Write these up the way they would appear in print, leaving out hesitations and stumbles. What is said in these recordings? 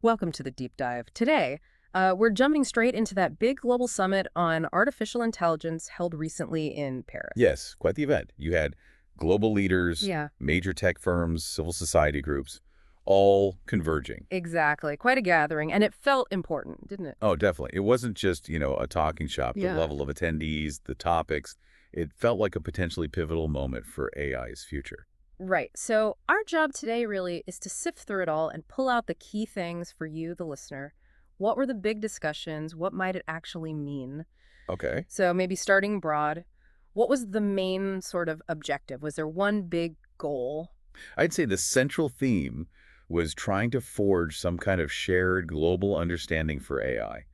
Welcome to the deep dive. Today, we're jumping straight into that big global summit on artificial intelligence held recently in Paris. Yes, quite the event. You had global leaders, Yeah, major tech firms, civil society groups, all converging. exactly. Quite a gathering, and it felt important, didn't it? Oh, definitely. It wasn't just, a talking shop, the Yeah. level of attendees, the topics. It felt like a potentially pivotal moment for AI's future. Right. So, our job today really is to sift through it all and pull out the key things for you, the listener. What were the big discussions? What might it actually mean? Okay. So, maybe starting broad, what was the main sort of objective? Was there one big goal? I'd say the central theme was trying to forge some kind of shared global understanding for AI.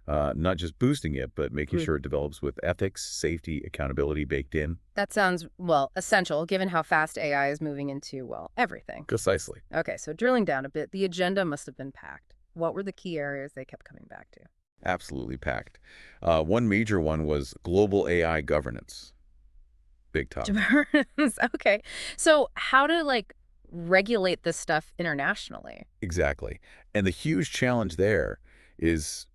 Not just boosting it, but making sure it develops with ethics, safety, accountability baked in. That sounds, well, essential given how fast AI is moving into, well, everything. Precisely. Okay, so drilling down a bit, the agenda must have been packed. What were the key areas they kept coming back to? Absolutely packed. One major one was global AI governance. Big topic. Deterrence. Okay. So how to regulate this stuff internationally? Exactly. And the huge challenge there is,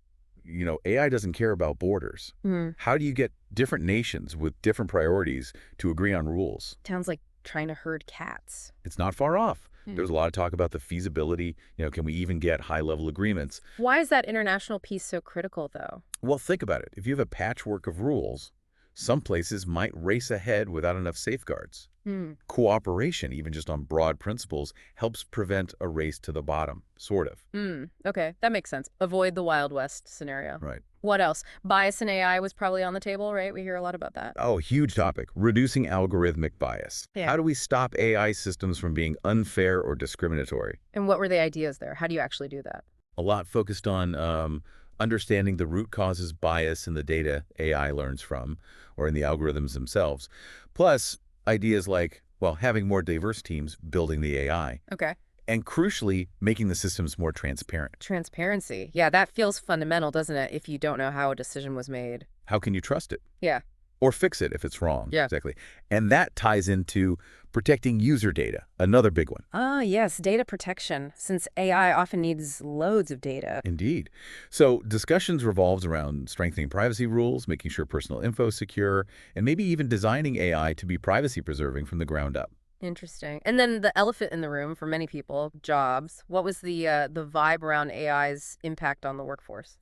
AI doesn't care about borders. Hmm. How do you get different nations with different priorities to agree on rules? Sounds like trying to herd cats. It's not far off. Hmm. There's a lot of talk about the feasibility. Can we even get high-level agreements? Why is that international piece so critical, though? Well, think about it. If you have a patchwork of rules, some places might race ahead without enough safeguards. Hmm. Cooperation, even just on broad principles, helps prevent a race to the bottom, sort of. Hmm. Okay, that makes sense. Avoid the Wild West scenario. Right. What else? Bias in AI was probably on the table, right? We hear a lot about that. Oh, huge topic. Reducing algorithmic bias. Yeah. How do we stop AI systems from being unfair or discriminatory? And what were the ideas there? How do you actually do that? A lot focused on understanding the root causes bias in the data AI learns from, or in the algorithms themselves. Plus, ideas like, well, having more diverse teams building the AI. Okay. And crucially, making the systems more transparent. Transparency. Yeah, that feels fundamental, doesn't it, if you don't know how a decision was made? How can you trust it? Yeah. Or fix it if it's wrong. Yeah. Exactly. And that ties into protecting user data, another big one. Ah, yes, data protection, since AI often needs loads of data. Indeed. So discussions revolves around strengthening privacy rules, making sure personal info is secure, and maybe even designing AI to be privacy preserving from the ground up. Interesting. And then the elephant in the room for many people, jobs. What was the vibe around AI's impact on the workforce?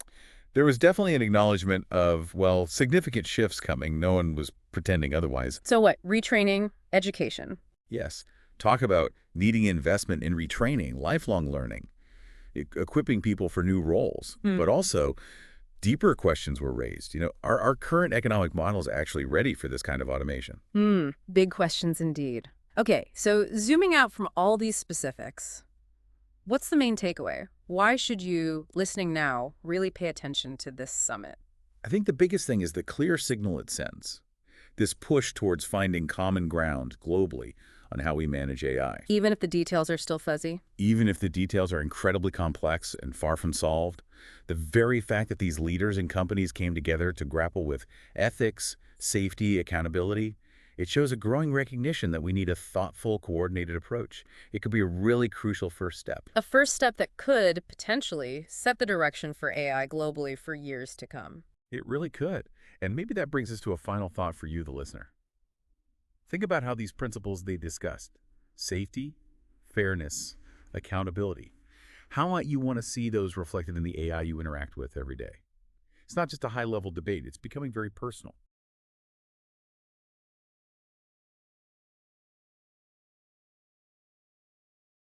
There was definitely an acknowledgement of, well, significant shifts coming. No one was pretending otherwise. So what? Retraining, education. Yes. Talk about needing investment in retraining, lifelong learning, equipping people for new roles. Hmm. But also, deeper questions were raised. Are our current economic models actually ready for this kind of automation? Big questions indeed. Okay, so zooming out from all these specifics, what's the main takeaway? Why should you, listening now, really pay attention to this summit? I think the biggest thing is the clear signal it sends. This push towards finding common ground globally on how we manage AI. Even if the details are still fuzzy? Even if the details are incredibly complex and far from solved, the very fact that these leaders and companies came together to grapple with ethics, safety, accountability, it shows a growing recognition that we need a thoughtful, coordinated approach. It could be a really crucial first step. A first step that could, potentially, set the direction for AI globally for years to come. It really could. And maybe that brings us to a final thought for you, the listener. Think about how these principles they discussed, safety, fairness, accountability, how might you want to see those reflected in the AI you interact with every day? It's not just a high-level debate. It's becoming very personal.